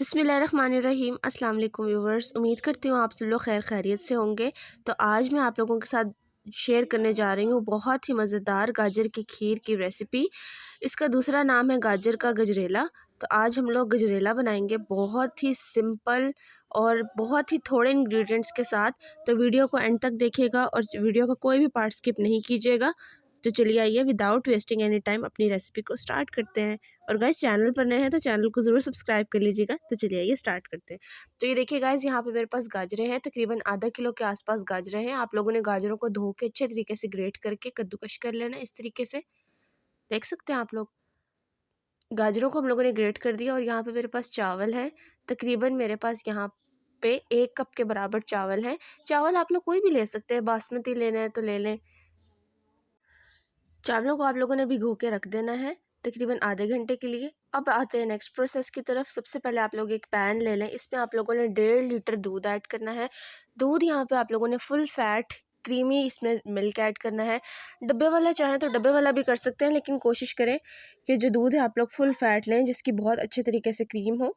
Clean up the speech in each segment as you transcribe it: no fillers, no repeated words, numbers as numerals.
बिस्मिल्लाहिर्रहमानिर्रहीम। अस्सलाम वालेकुम व्यूवर्स, उम्मीद करती हूँ आप सब लोग खैर खैरियत से होंगे। तो आज मैं आप लोगों के साथ शेयर करने जा रही हूँ बहुत ही मज़ेदार गाजर की खीर की रेसिपी। इसका दूसरा नाम है गाजर का गजरेला। तो आज हम लोग गजरेला बनाएंगे बहुत ही सिंपल और बहुत ही थोड़े इंग्रेडिएंट्स के साथ। तो वीडियो को एंड तक देखिएगा और वीडियो का कोई भी पार्ट स्किप नहीं कीजिएगा। तो चलिए आइए विदाउट वेस्टिंग एनी टाइम अपनी रेसिपी को स्टार्ट करते हैं। और गाइस चैनल पर नए हैं तो चैनल को ज़रूर सब्सक्राइब कर लीजिएगा। तो चलिए आइए स्टार्ट करते हैं। तो ये देखिए गाइस, यहाँ पे मेरे पास गाजरें हैं, तकरीबन आधा किलो के आसपास गाजरें हैं। आप लोगों ने गाजरों को धो के अच्छे तरीके से ग्रेट करके कद्दूकश कर लेना। इस तरीके से देख सकते हैं आप लोग, गाजरों को हम लोगों ने ग्रेट कर दिया। और यहाँ पे मेरे पास चावल है, तकरीबन मेरे पास यहाँ पे 1 कप के बराबर चावल है। चावल आप लोग कोई भी ले सकते हैं, बासमती लेना है तो ले लें। चावलों को आप लोगों ने भिगो के रख देना है तकरीबन आधे घंटे के लिए। अब आते हैं नेक्स्ट प्रोसेस की तरफ। सबसे पहले आप लोग एक पैन ले लें, इसमें आप लोगों ने 1.5 लीटर दूध ऐड करना है। दूध यहाँ पे आप लोगों ने फुल फैट क्रीमी इसमें मिल्क ऐड करना है। डब्बे वाला चाहें तो डब्बे वाला भी कर सकते हैं, लेकिन कोशिश करें कि जो दूध है आप लोग फुल फैट लें जिसकी बहुत अच्छे तरीके से क्रीम हो।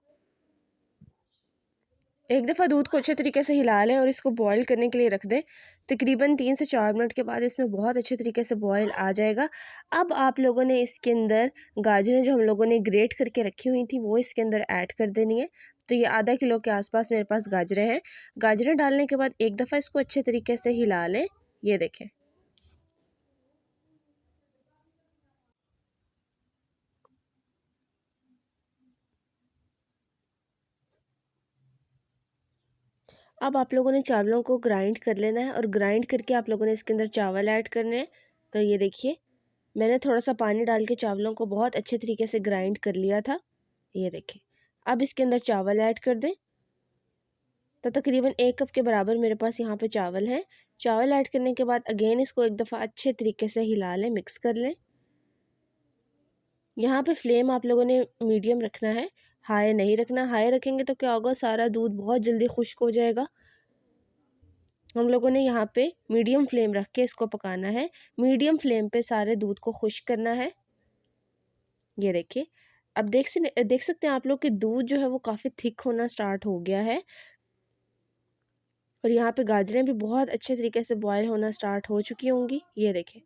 एक दफ़ा दूध को अच्छे तरीके से हिला लें और इसको बॉईल करने के लिए रख दें। तकरीबन 3 से 4 मिनट के बाद इसमें बहुत अच्छे तरीके से बॉईल आ जाएगा। अब आप लोगों ने इसके अंदर गाजरें जो हम लोगों ने ग्रेट करके रखी हुई थी वो इसके अंदर ऐड कर देनी है। तो ये आधा किलो के आसपास मेरे पास गाजरें हैं। गाजरें डालने के बाद एक दफ़ा इसको अच्छे तरीके से हिला लें। ये देखें, अब आप लोगों ने चावलों को ग्राइंड कर लेना है और ग्राइंड करके आप लोगों ने इसके अंदर चावल ऐड करने हैं। तो ये देखिए, मैंने थोड़ा सा पानी डाल के चावलों को बहुत अच्छे तरीके से ग्राइंड कर लिया था। ये देखें, अब इसके अंदर चावल ऐड कर दें। तो तकरीबन 1 कप के बराबर मेरे पास यहाँ पे चावल है। चावल ऐड करने के बाद अगेन इसको एक दफ़ा अच्छे तरीके से हिला लें, मिक्स कर लें। यहाँ पे फ्लेम आप लोगों ने मीडियम रखना है, हाई नहीं रखना। हाई रखेंगे तो क्या होगा, सारा दूध बहुत जल्दी खुश्क हो जाएगा। हम लोगों ने यहाँ पे मीडियम फ्लेम रख के इसको पकाना है। मीडियम फ्लेम पे सारे दूध को खुश्क करना है। ये देखिए, अब देख सकते हैं आप लोग कि दूध जो है वो काफ़ी थिक होना स्टार्ट हो गया है। और यहाँ पे गाजरें भी बहुत अच्छे तरीके से बॉयल होना स्टार्ट हो चुकी होंगी। ये देखें,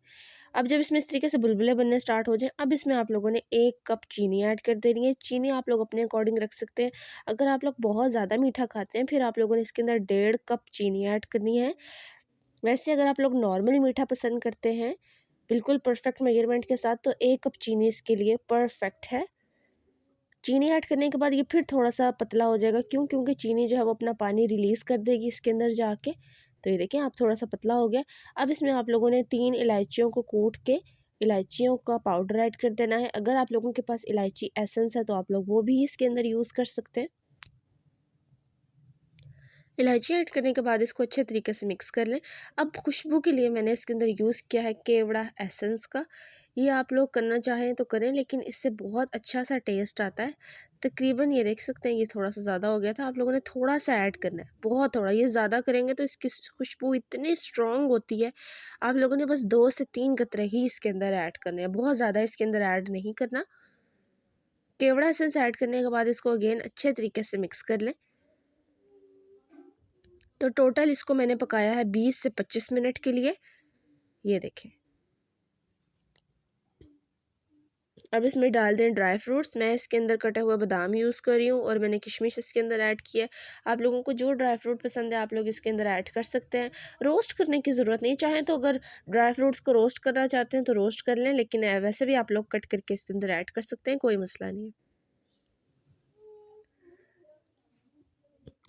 अब जब इसमें इस तरीके से बुलबुले बनने स्टार्ट हो जाएं, अब इसमें आप लोगों ने 1 कप चीनी ऐड कर देनी है। चीनी आप लोग अपने अकॉर्डिंग रख सकते हैं। अगर आप लोग बहुत ज़्यादा मीठा खाते हैं फिर आप लोगों ने इसके अंदर 1.5 कप चीनी ऐड करनी है। वैसे अगर आप लोग नॉर्मल मीठा पसंद करते हैं बिल्कुल परफेक्ट मेजरमेंट के साथ, तो 1 कप चीनी इसके लिए परफेक्ट है। चीनी ऐड करने के बाद ये फिर थोड़ा सा पतला हो जाएगा। क्योंकि चीनी जो है वो अपना पानी रिलीज़ कर देगी इसके अंदर जाके। तो ये देखिए, आप थोड़ा सा पतला हो गया। अब इसमें आप लोगों ने 3 इलायचियों को कूट के इलायचियों का पाउडर ऐड कर देना है। अगर आप लोगों के पास इलायची एसेंस है तो आप लोग वो भी इसके अंदर यूज़ कर सकते हैं। इलायची ऐड करने के बाद इसको अच्छे तरीके से मिक्स कर लें। अब खुशबू के लिए मैंने इसके अंदर यूज़ किया है केवड़ा एसेंस का। ये आप लोग करना चाहें तो करें, लेकिन इससे बहुत अच्छा सा टेस्ट आता है। तकरीबन ये देख सकते हैं, ये थोड़ा सा ज़्यादा हो गया था। आप लोगों ने थोड़ा सा ऐड करना है, बहुत थोड़ा। ये ज़्यादा करेंगे तो इसकी खुशबू इतनी स्ट्रॉन्ग होती है। आप लोगों ने बस 2 से 3 कतरे ही इसके अंदर ऐड करने हैं, बहुत ज़्यादा इसके अंदर ऐड नहीं करना। केवड़ा एसेंस ऐड करने के बाद इसको अगेन अच्छे तरीके से मिक्स कर लें। तो टोटल इसको मैंने पकाया है 20 से 25 मिनट के लिए। ये देखें, अब इसमें डाल दें ड्राई फ्रूट्स। मैं इसके अंदर कटे हुए बादाम यूज़ कर रही हूँ और मैंने किशमिश इसके अंदर ऐड किया है। आप लोगों को जो ड्राई फ्रूट पसंद है आप लोग इसके अंदर ऐड कर सकते हैं। रोस्ट करने की ज़रूरत नहीं, चाहें तो अगर ड्राई फ्रूट्स को रोस्ट करना चाहते हैं तो रोस्ट कर लें, लेकिन वैसे भी आप लोग कट करके इसके अंदर ऐड कर सकते हैं, कोई मसला नहीं है।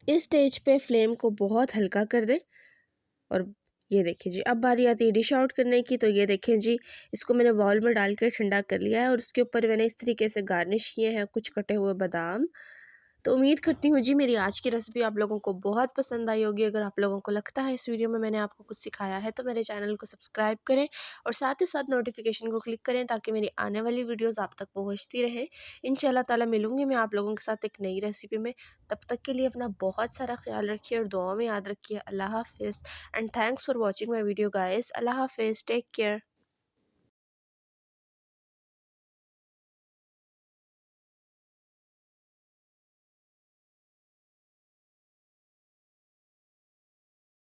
इस स्टेज पे फ्लेम को बहुत हल्का कर दें। और ये देखिए जी, अब बारी आती है डिश आउट करने की। तो ये देखें जी, इसको मैंने बाउल में डाल कर ठंडा कर लिया है और उसके ऊपर मैंने इस तरीके से गार्निश किए हैं कुछ कटे हुए बादाम। तो उम्मीद करती हूँ जी मेरी आज की रेसिपी आप लोगों को बहुत पसंद आई होगी। अगर आप लोगों को लगता है इस वीडियो में मैंने आपको कुछ सिखाया है तो मेरे चैनल को सब्सक्राइब करें और साथ ही साथ नोटिफिकेशन को क्लिक करें ताकि मेरी आने वाली वीडियोस आप तक पहुँचती रहें। इंशाल्लाह ताला मिलूंगी मैं आप लोगों के साथ एक नई रेसिपी में। तब तक के लिए अपना बहुत सारा ख्याल रखिए और दुआ में याद रखिए। अल्लाह हाफिज़ and thanks for watching my video guys. अल्लाह हाफिज़, टेक केयर।